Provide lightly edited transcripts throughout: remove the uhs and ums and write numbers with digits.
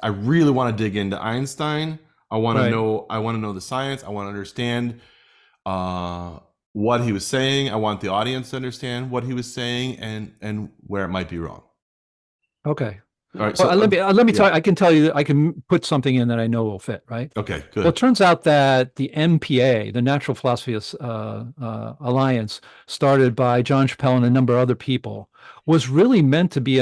I really want to dig into Einstein. Right. I want to know the science. I want to understand uh, what he was saying. I want the audience to understand what he was saying and where it might be wrong. Okay. All right. Well, So let me yeah. tell. I can tell you. I can put something in that I know will fit. Right. Okay. Well, Good. it turns out that the NPA, the Natural Philosophy Alliance, started by John Chappell and a number of other people, was really meant to be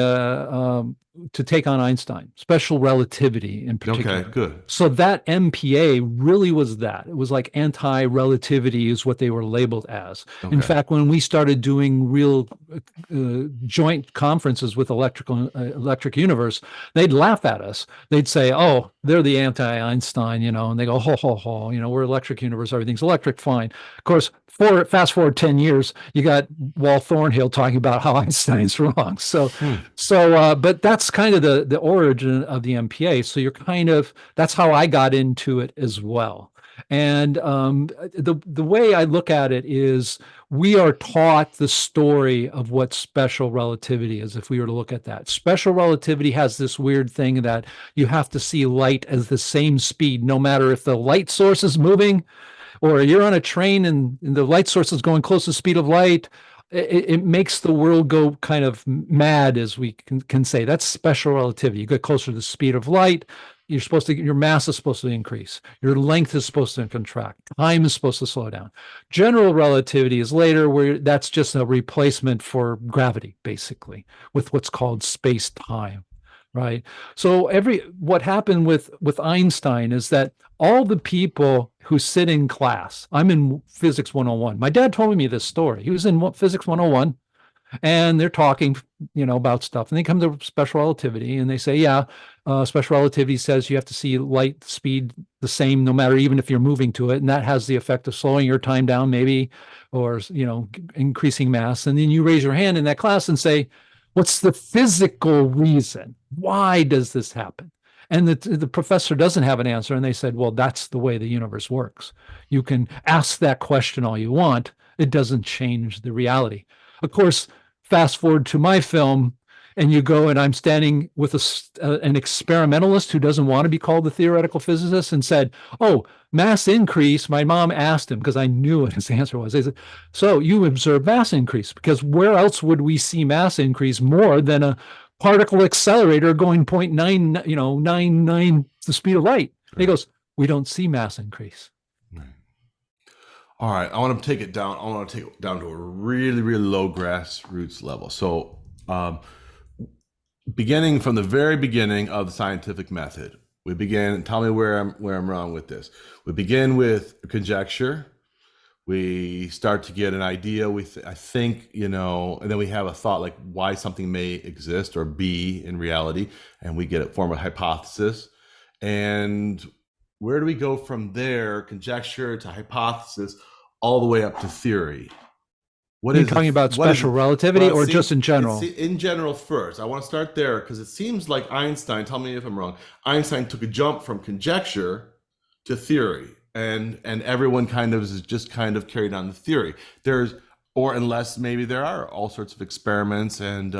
to take on Einstein, special relativity in Okay. particular. Good. So that MPA really was that. It was like anti-relativity is what they were labeled as. In Okay. fact, when we started doing real joint conferences with Electric Universe, they'd laugh at us. They'd say, "Oh, they're the anti-Einstein," and they go, "Ho ho ho," we're Electric Universe, everything's electric, fine. Of course, fast forward 10 years, you got Walt Thornhill talking about how Einstein's wrong. Hmm. But that's kind of the origin of the MPA. So you're kind of that's how I got into it as well. And the way I look at it is we are taught the story of what special relativity is. If we were to look at that, special relativity has this weird thing that you have to see light as the same speed, no matter if the light source is moving or you're on a train and the light source is going close to the speed of light. It makes the world go kind of mad, as we can say. That's special relativity. You get closer to the speed of light, your mass is supposed to increase. Your length is supposed to contract. Time is supposed to slow down. General relativity is later, where that's just a replacement for gravity, basically, with what's called space time. Right. So what happened with Einstein is that all the people who sit in class, I'm in physics 101. My dad told me this story. He was in physics 101 and they're talking, about stuff. And they come to special relativity and they say, yeah, special relativity says you have to see light speed the same, no matter even if you're moving to it. And that has the effect of slowing your time down, maybe, or, increasing mass. And then you raise your hand in that class and say, what's the physical reason? Why does this happen? And the professor doesn't have an answer. And they said, well, that's the way the universe works. You can ask that question all you want. It doesn't change the reality. Of course, fast forward to my film, and you go and I'm standing with an experimentalist who doesn't want to be called a theoretical physicist and said, oh, mass increase. My mom asked him because I knew what his answer was. They said, so you observe mass increase, because where else would we see mass increase more than a particle accelerator going 0.9, 99 the speed of light? And he Right. goes, we don't see mass increase. Right. All right. I want to take it down. I want to take it down to a really, really low grassroots level. So, beginning from the very beginning of the scientific method, we begin. Tell me where I'm wrong with this. We begin with conjecture. We start to get an idea. I think, and then we have a thought like why something may exist or be in reality, and we get a form of hypothesis. And where do we go from there? Conjecture to hypothesis, all the way up to theory. What Are you is talking it? about What is special it? Well, relativity it or just seems in it's general? in general first. I want to start there because it seems like Einstein. Tell me if I'm wrong. Einstein took a jump from conjecture to theory, and everyone kind of is just kind of carried on the theory. There's or unless maybe there are all sorts of experiments and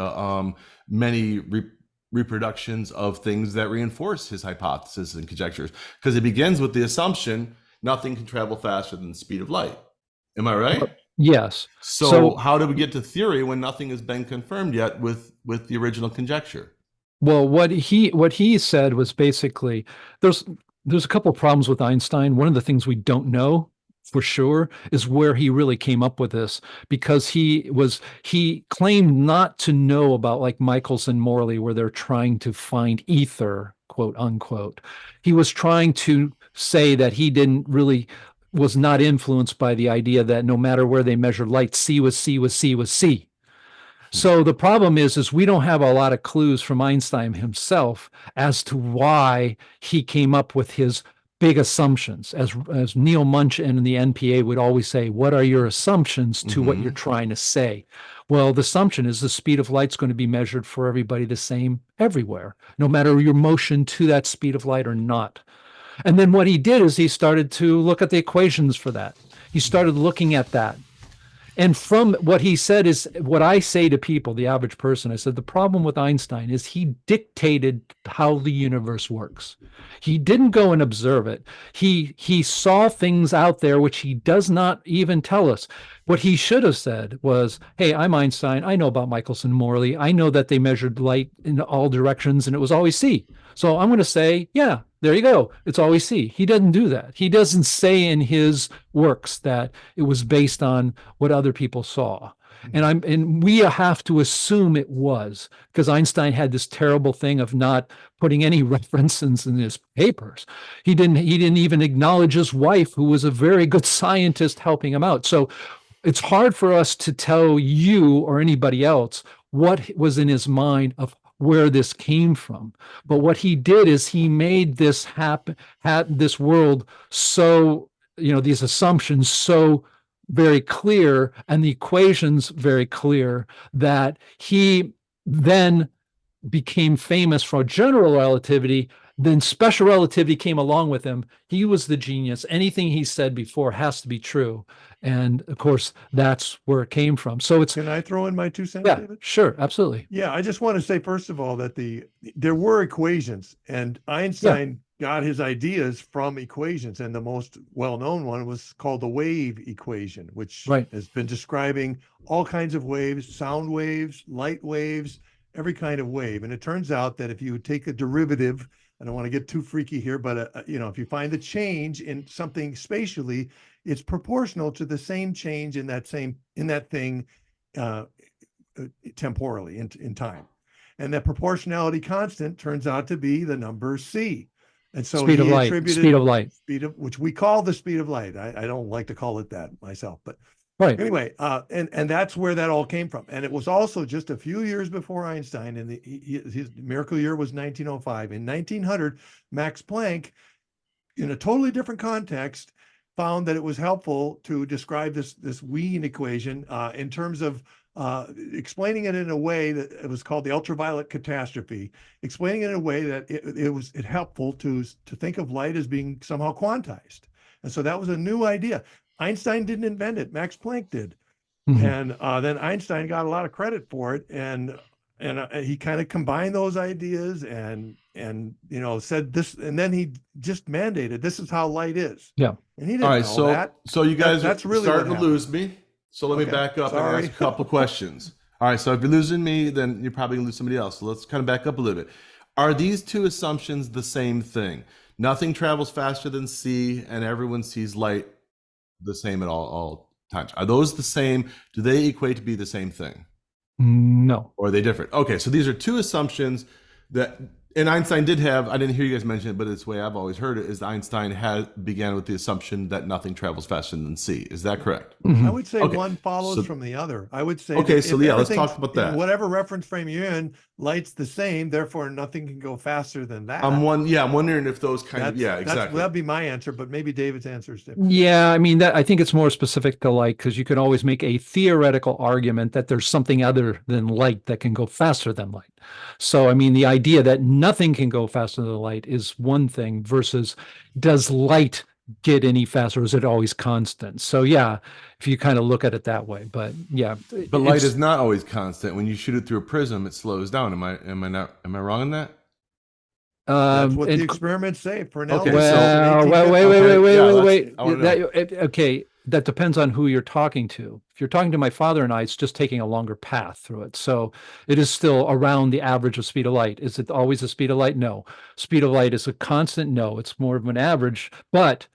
many reproductions of things that reinforce his hypothesis and conjectures because it begins with the assumption nothing can travel faster than the speed of light. Am I right? Yes. So So, how do we get to theory when nothing has been confirmed yet with the original conjecture? well, what he said was basically there's there's a couple of problems with Einstein. One of the things we don't know for sure is where he really came up with this, because he claimed not to know about like Michelson Morley, where they're trying to find ether, quote unquote. He was trying to say that he didn't really was not influenced by the idea that no matter where they measure light, C was C was C was C. So the problem is we don't have a lot of clues from Einstein himself as to why he came up with his big assumptions. As Neil Munch and the NPA would always say, what are your assumptions to what you're Mm-hmm. trying to say? Well, the assumption is the speed of light's going to be measured for everybody the same everywhere, no matter your motion to that speed of light or not. And then what he did is he started to look at the equations for that. He started looking at that And from what he said is what I say to people, the average person. I said the problem with Einstein is he dictated how the universe works. He didn't go and observe it. He saw things out there which he does not even tell us. What he should have said was, "Hey, I'm Einstein. I know about Michelson and Morley. I know that they measured light in all directions and it was always C. So I'm going to say, yeah, there you go. It's always C." He doesn't do that. He doesn't say in his works that it was based on what other people saw. And we have to assume it was, because Einstein had this terrible thing of not putting any references in his papers. He didn't even acknowledge his wife, who was a very good scientist helping him out. So it's hard for us to tell you or anybody else what was in his mind of where this came from. But what he did is he made this happen, had this world so, these assumptions so very clear and the equations very clear that he then became famous for general relativity. Then special relativity came along with him. He was the genius. Anything he said before has to be true. And of course, that's where it came from. So it's, Can I throw in my 2 cents, yeah, David? sure, absolutely. Yeah, I just want to say first of all that there were equations, and Einstein got his ideas from equations, and the most well-known one was called the wave equation, which Right. has been describing all kinds of waves, sound waves, light waves, every kind of wave. And it turns out that if you take a derivative, I don't want to get too freaky here, but if you find the change in something spatially, it's proportional to the same change in that thing uh, temporally in time. And that proportionality constant turns out to be the number C. And so Speed of he light, attributed speed of light. which we call the speed of light. I don't like to call it that myself, but Right. anyway, and that's where that all came from. And it was also just a few years before Einstein, and his miracle year was 1905. In 1900, Max Planck, in a totally different context, found that it was helpful to describe this Wien equation in terms of explaining it in a way that it was called the ultraviolet catastrophe, explaining it in a way that it was helpful to think of light as being somehow quantized. And so that was a new idea. Einstein didn't invent it, Max Planck did. Mhm. And then Einstein got a lot of credit for it, and he kind of combined those ideas and said this, and then he just mandated this is how light is. Yeah. And he All didn't right, know that. so you guys That's are really starting what to lose me. So let me Okay, back up and sorry. ask a couple questions. All right, so if you're losing me, then you're probably gonna lose somebody else. So let's kind of back up a little bit. Are these two assumptions the same thing? Nothing travels faster than C, and everyone sees light the same at all times. Are those the same? Do they equate to be the same thing? No. Or are they different? Okay, so these are two assumptions that, and Einstein did have, I didn't hear you guys mention it, but it's the way I've always heard it, is Einstein began with the assumption that nothing travels faster than C. Is that correct? I would say Okay, one follows so- from the other. I would say Okay, that so if yeah, let's everything's talk about in that. whatever reference frame you're in, light's the same, therefore nothing can go faster than that. I'm wondering if those kind of, yeah, exactly. That'd be my answer, but maybe David's answer is different. Yeah, I mean I think it's more specific to light because you can always make a theoretical argument that there's something other than light that can go faster than light. So I mean the idea that nothing can go faster than light is one thing versus does light get any faster or is it always constant? So yeah, if you kind of look at it that way, but yeah. But light is not always constant. When you shoot it through a prism, it slows down. Am I wrong on that? That's what the and experiments say for an Okay, element. well, wait, I wanna know. Okay, that depends on who you're talking to. If you're talking to my father and I, it's just taking a longer path through it. So it is still around the average of speed of light. Is it always the speed of light? No. Speed of light is a constant? No. It's more of an average, but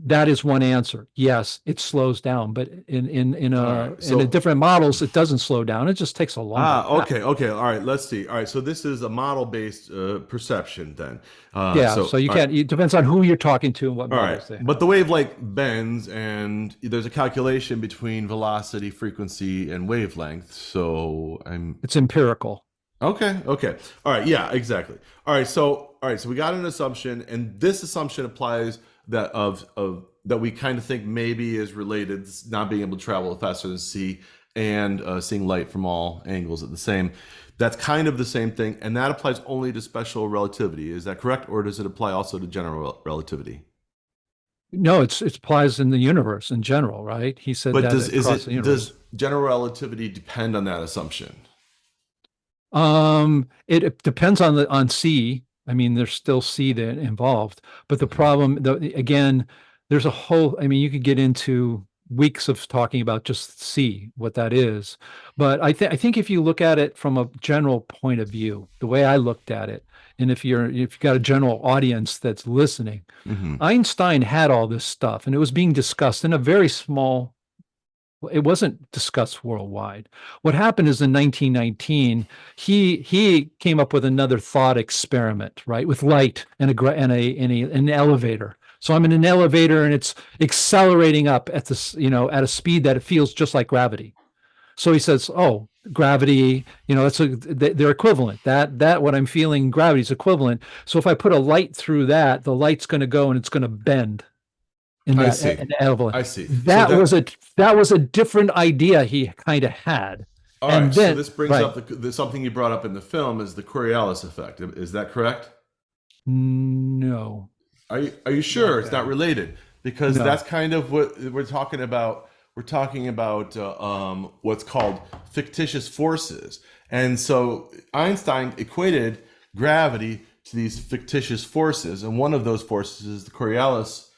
that is one answer. Yes, it slows down, but in a different models, it doesn't slow down. It just takes a longer path. Okay. All right, let's see. All right, so this is a model-based perception then. Yeah, so you can't. It depends on who you're talking to and what All models right, they but have. the wave bends, and there's a calculation between velocity, frequency, and wavelength. So It's empirical. okay. All right, yeah, exactly. All right, so we got an assumption, and this assumption applies that that we kind of think maybe is related, not being able to travel faster than C, and seeing light from all angles at the same. That's kind of the same thing, and that applies only to special relativity. Is that correct, or does it apply also to general relativity? No, it applies in the universe in general, right? He said But that across the universe. does general relativity depend on that assumption? It depends on C. I mean, there's still C that involved, but the Okay. problem, again, there's a whole. I mean, you could get into weeks of talking about just C, what that is. But I think if you look at it from a general point of view, the way I looked at it, and if you've got a general audience that's listening, Hmm. Einstein had all this stuff, and it was being discussed in a very small. It wasn't discussed worldwide. What happened is in 1919, he came up with another thought experiment, right, with light and an elevator. So I'm in an elevator and it's accelerating up at this, at a speed that it feels just like gravity. So he says, "Oh, gravity, they're equivalent. That what I'm feeling, gravity is equivalent. So if I put a light through that, the light's going to go and it's going to bend." In I that see. envelope. I see. So That was a different idea he kind of had. all right. And So then this brings right. up something you brought up in the film is the Coriolis effect. Is that correct? No. Are you sure Not it's that. not related? Because No. that's kind of what we're talking about. We're talking about what's called fictitious forces, and so Einstein equated gravity to these fictitious forces, and one of those forces is the Coriolis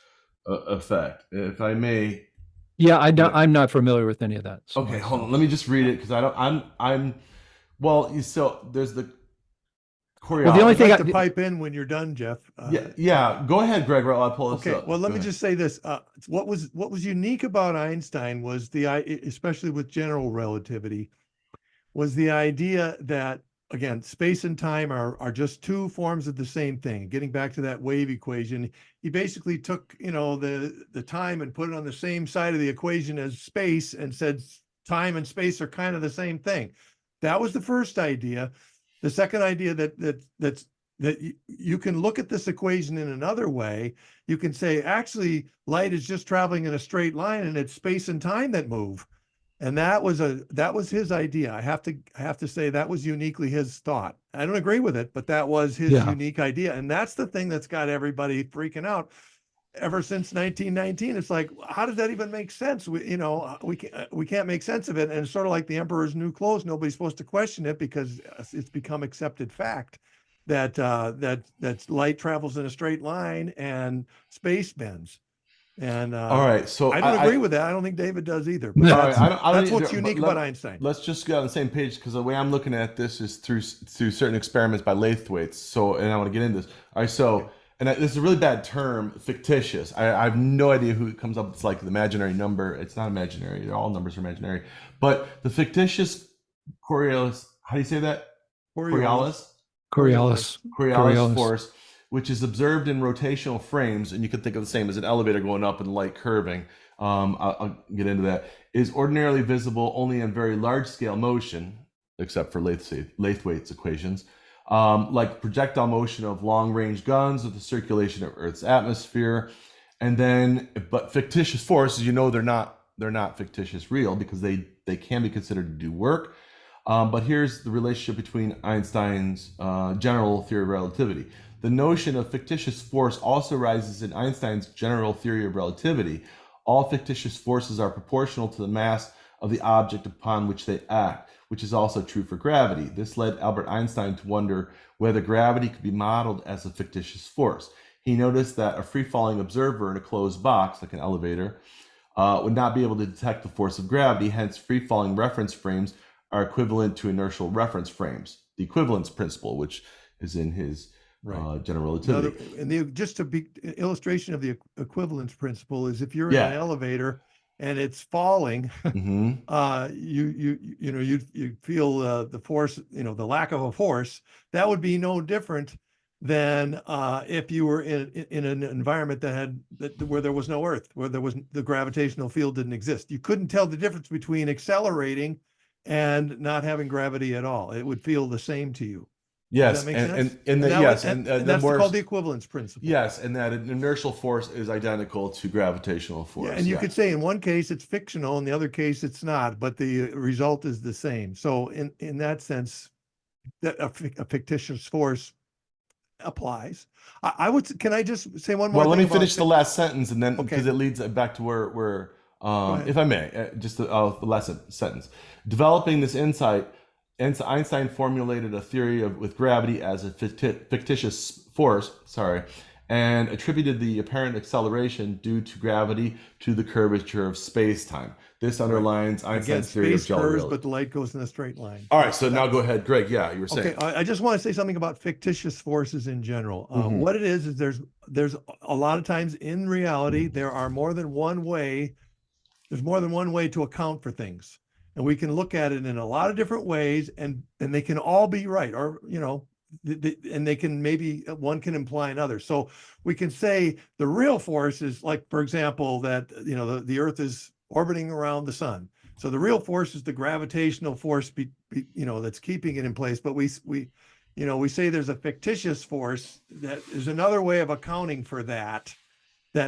effect. If I may, Yeah, read it. I'm not familiar with any of that. So Okay, hold on. myself. Let me just read it because I don't. I'm. Well, so there's the Well, the only I'd Coriolis. thing like I to pipe in when you're done, Jeff. Yeah, yeah. Go ahead, Greg. While I pull this Okay, well, up. let Go me ahead. just say this. What was unique about Einstein was especially with general relativity, was the idea that, again, space and time are just two forms of the same thing. Getting back to that wave equation, he basically took, the time and put it on the same side of the equation as space and said time and space are kind of the same thing. That was the first idea. The second idea that you can look at this equation in another way. You can say, actually, light is just traveling in a straight line and it's space and time that move. And that was his idea. I have to say that was uniquely his thought. I don't agree with it, but that was his yeah. unique idea. And that's the thing that's got everybody freaking out ever since 1919. It's like, how does that even make sense? We can't make sense of it. And it's sort of like the emperor's new clothes. Nobody's supposed to question it because it's become accepted fact that light travels in a straight line and space bends. And All right. So I don't agree with that. I don't think David does either. But all right. I don't that's what's either, but unique about Einstein. let's just get on the same page because the way I'm looking at this is through certain experiments by Laithwaite. So, and I want to get into this. All right. So, this is a really bad term, fictitious. I have no idea who it comes up. It's like the imaginary number. It's not imaginary. All numbers are imaginary. But the fictitious Coriolis, how do you say that? Coriolis. Coriolis. Coriolis force, which is observed in rotational frames, and you can think of the same as an elevator going up and light curving. I'll get into that. Is ordinarily visible only in very large scale motion, except for Laithwaite's equations, like projectile motion of long range guns with the circulation of Earth's atmosphere. And then, but fictitious forces, they're not fictitious real because they can be considered to do work. But here's the relationship between Einstein's general theory of relativity. The notion of fictitious force also arises in Einstein's general theory of relativity. All fictitious forces are proportional to the mass of the object upon which they act, which is also true for gravity. This led Albert Einstein to wonder whether gravity could be modeled as a fictitious force. He noticed that a free-falling observer in a closed box, like an elevator, would not be able to detect the force of gravity. Hence, free-falling reference frames are equivalent to inertial reference frames. The equivalence principle, which is in his general relativity. Just to be illustration of the equivalence principle is if you're in an Yeah. elevator and it's falling, Hmm. you feel the force, the lack of a force. That would be no different than if you were in an environment where there was no Earth, where the gravitational field didn't exist. You couldn't tell the difference between accelerating and not having gravity at all. It would feel the same to you. Does Yes, that make sense? and That's called the equivalence principle. yes, and that an inertial force is identical to gravitational force. Yeah, and you could say in one case it's fictional, in the other case it's not, but the result is the same. So in that sense, that a fictitious force applies. I would, can I just say one more Well, let thing me finish the last sentence, and then Okay. because it leads back to where ahead. if I may, just the last sentence. Developing this insight, Einstein formulated a theory with gravity as a fictitious force. Sorry. And attributed the apparent acceleration due to gravity to the curvature of space-time. This underlines Einstein's theory of Space general curves, relativity. but the light goes in a straight line. All right, so now go ahead, Greg. Yeah, you were saying. Okay, I just want to say something about fictitious forces in general. Mhm. What it is there's a lot of times in reality there are more than one way. There's more than one way to account for things, and we can look at it in a lot of different ways, and they can all be right, or and they can, maybe one can imply another. So we can say the real force is, like, for example, that the Earth is orbiting around the sun. So the real force is the gravitational force that's keeping it in place. But we say there's a fictitious force that is another way of accounting for that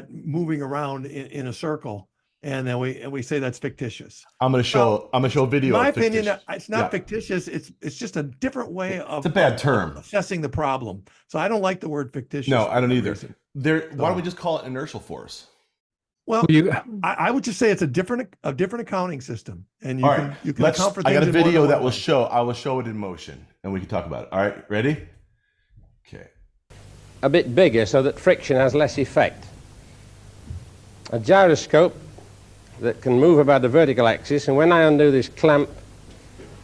moving around in a circle. And then we say that's fictitious. I'm gonna show a video. In my of fictitious. opinion, it's not Yeah. fictitious. It's just a different way of. It's a bad term. Assessing the problem. So I don't like the word fictitious. No, for I don't that either. reason. Why don't we just call it inertial force? Well, You, I would just say it's a different accounting system, and you All can right, you can account for I things. got a in more video than that one will way. show. I will show it in motion, and we can talk about it. All right, ready? Okay. A bit bigger so that friction has less effect. A gyroscope that can move about the vertical axis, and when I undo this clamp,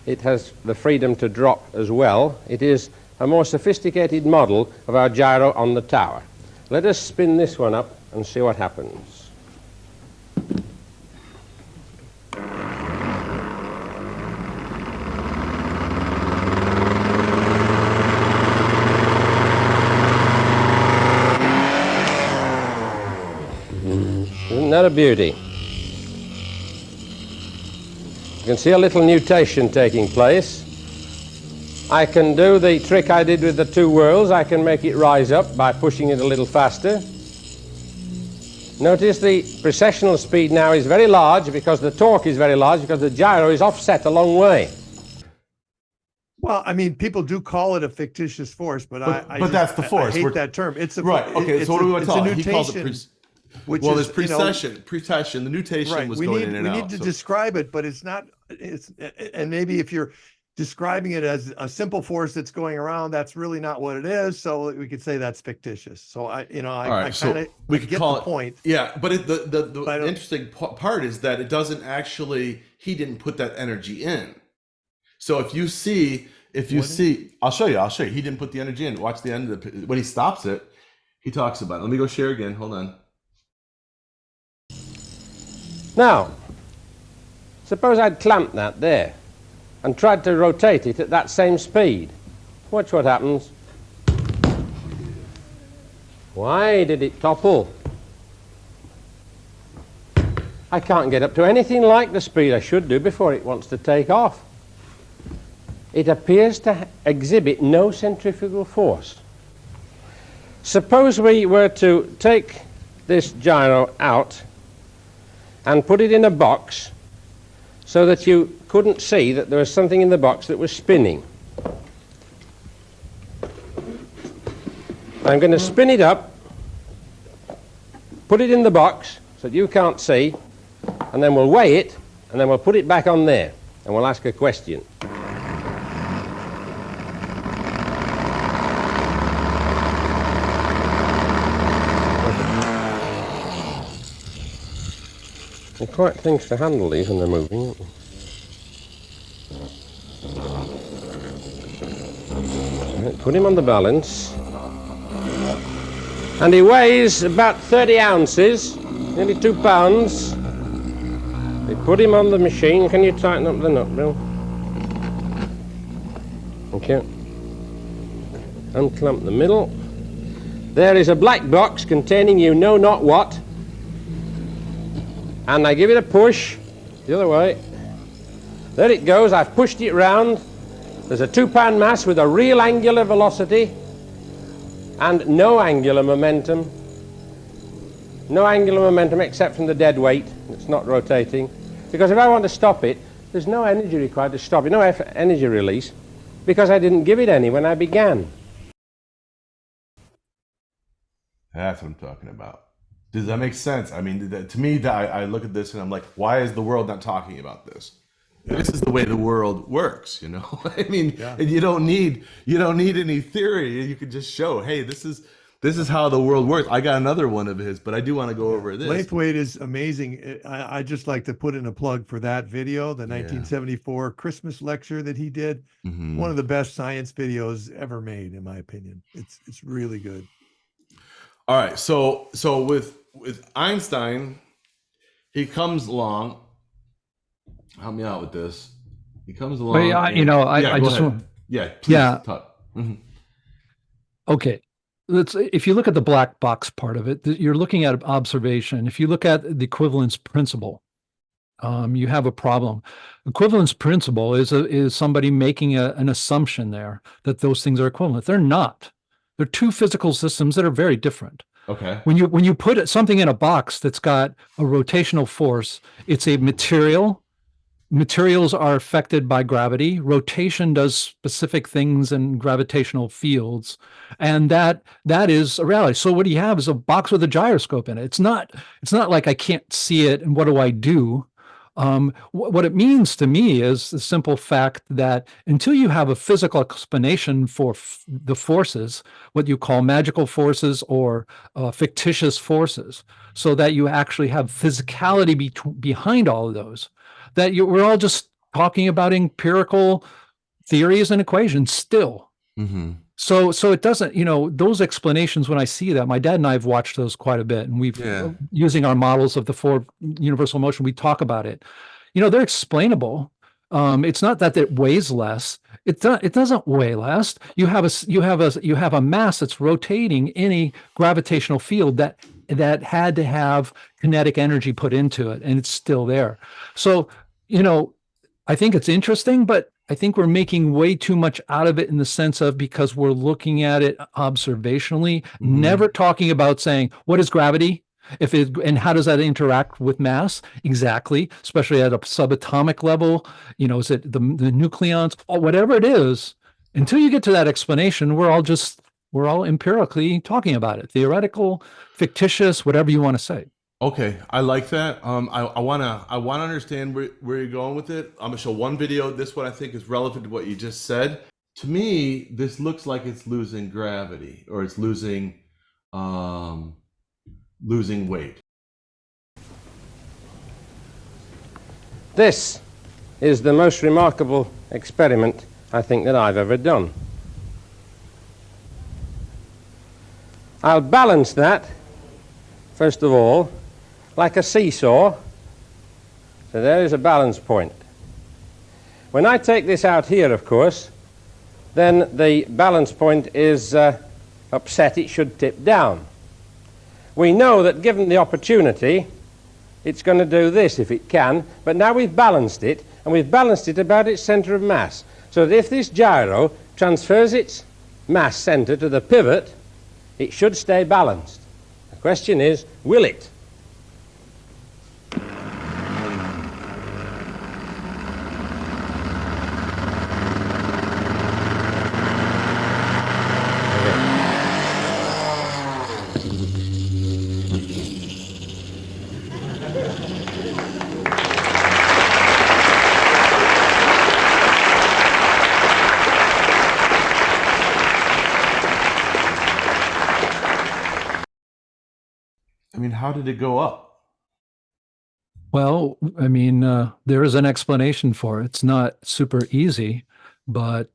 it has the freedom to drop as well. It is a more sophisticated model of our gyro on the tower. Let us spin this one up and see what happens. Isn't that a beauty? You can see a little nutation taking place. I can do the trick I did with the two whirls. I can make it rise up by pushing it a little faster. Notice the precessional speed now is very large because the torque is very large because the gyro is offset a long way. Well, I mean, people do call it a fictitious force, but that's the force. I hate that term. It's a Right. Okay. So what do we want to call it? He calls it. There's precession. The nutation was going in and out. We need to describe it, but it's not. And maybe if you're describing it as a simple force that's going around, that's really not what it is. So we could say that's fictitious. So I get the point. Yeah, but the interesting part is that it doesn't actually. He didn't put that energy in. So if you see, I'll show you. He didn't put the energy in. Watch the end of when he stops it. He talks about it. Let me go share again. Hold on. Now, suppose I'd clamped that there and tried to rotate it at that same speed. Watch what happens. Why did it topple? I can't get up to anything like the speed I should do before it wants to take off. It appears to exhibit no centrifugal force. Suppose we were to take this gyro out and put it in a box so that you couldn't see that there was something in the box that was spinning. I'm going to spin it up, put it in the box so that you can't see, and then we'll weigh it, and then we'll put it back on there, and we'll ask a question. They're quite things to handle these when they're moving, aren't they? Put him on the balance. And he weighs about 30 ounces, nearly 2 pounds. We put him on the machine. Can you tighten up the nut, Bill? Thank you. Unclamp the middle. There is a black box containing you know not what. And I give it a push the other way. There it goes. I've pushed it round. There's a 2-pound mass with a real angular velocity and no angular momentum. No angular momentum except from the dead weight. It's not rotating. Because if I want to stop it, there's no energy required to stop it, no energy release, because I didn't give it any when I began. That's what I'm talking about. Does that make sense? I mean, to me, that I look at this and I'm like, why is the world not talking about this? This is the way the world works, you know. I mean, and you don't need any theory. You can just show, hey, this is how the world works. I got another one of his, but I do want to go over this. Laithwaite is amazing. I just like to put in a plug for that video, the 1974 Christmas lecture that he did. One of the best science videos ever made, in my opinion. It's really good. All right, so with Einstein, he comes along. Help me out with this. He comes along. But yeah, I just want. Yeah, please talk. Okay. If you look at the black box part of it, you're looking at observation. If you look at the equivalence principle, you have a problem. Equivalence principle is somebody making an assumption there that those things are equivalent. They're not. They're two physical systems that are very different. Okay. When you put something in a box that's got a rotational force, it's a material. Materials are affected by gravity. Rotation does specific things in gravitational fields, and that is a reality. So what you have is a box with a gyroscope in it. It's not like I can't see it and what do I do? What it means to me is the simple fact that until you have a physical explanation for the forces, what you call magical forces or fictitious forces, so that you actually have physicality behind all of those, that we're all just talking about empirical theories and equations still. So it doesn't, those explanations, when I see that, my dad and I have watched those quite a bit, and we've using our models of the four universal motion, we talk about it. They're explainable. It's not that it weighs less. It doesn't weigh less. You have a mass that's rotating in a gravitational field that had to have kinetic energy put into it, and it's still there. So, I think it's interesting, but I think we're making way too much out of it in the sense of, because we're looking at it observationally, never talking about saying, what is gravity? And how does that interact with mass? Exactly, especially at a subatomic level. Is it the nucleons or whatever it is? Until you get to that explanation, we're all empirically talking about it. Theoretical, fictitious, whatever you want to say. Okay, I like that. I wanna understand where you're going with it. I'm gonna show one video. This one I think is relevant to what you just said. To me, this looks like it's losing gravity, or it's losing weight. This is the most remarkable experiment I think that I've ever done. I'll balance that, first of all, like a seesaw. So there is a balance point. When I take this out here, of course, then the balance point is upset. It should tip down. We know that given the opportunity, it's going to do this if it can, but now we've balanced it, and we've balanced it about its center of mass. So that if this gyro transfers its mass center to the pivot, it should stay balanced. The question is, will it? I mean, how did it go up? Well, I mean, there is an explanation for it. It's not super easy, but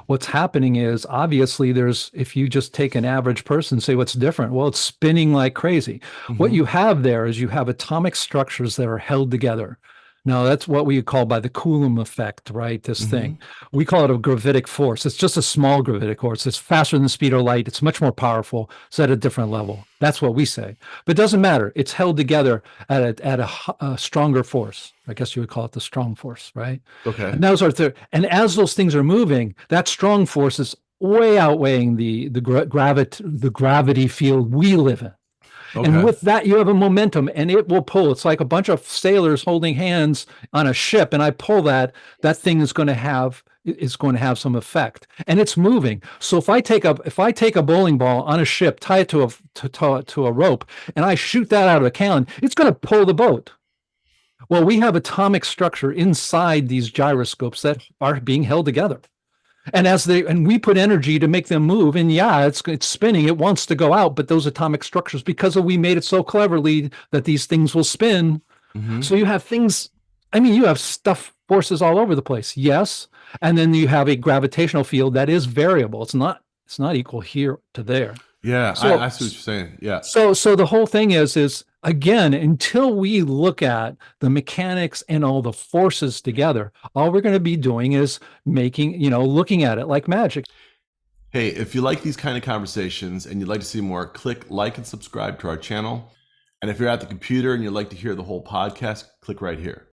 what's happening is, obviously if you just take an average person and say what's different, well, it's spinning like crazy. What you have there is you have atomic structures that are held together. Now, that's what we call by the Coulomb effect, right? This thing. We call it a gravitic force. It's just a small gravitic force. It's faster than the speed of light. It's much more powerful. It's at a different level. That's what we say. But it doesn't matter. It's held together at a stronger force. I guess you would call it the strong force, right? Okay. And as those things are moving, that strong force is way outweighing the gravity field we live in. Okay. And with that, you have a momentum, and it will pull. It's like a bunch of sailors holding hands on a ship, and I pull that thing is going to have is going to have some effect, and it's moving. So if I take a bowling ball on a ship, tie it to a rope, and I shoot that out of a cannon, it's going to pull the boat. Well, we have atomic structure inside these gyroscopes that are being held together. And we put energy to make them move, and yeah, it's spinning. It wants to go out, but those atomic structures, because we made it so cleverly that these things will spin. Mhm. So you have things. I mean, you have forces all over the place. Yes, and then you have a gravitational field that is variable. It's not equal here to there. Yeah, So- I see what you're saying. Yeah. So the whole thing is again, until we look at the mechanics and all the forces together, all we're going to be doing is looking at it like magic. Hey, if you like these kind of conversations and you'd like to see more, click like and subscribe to our channel. And if you're at the computer and you'd like to hear the whole podcast, click right here.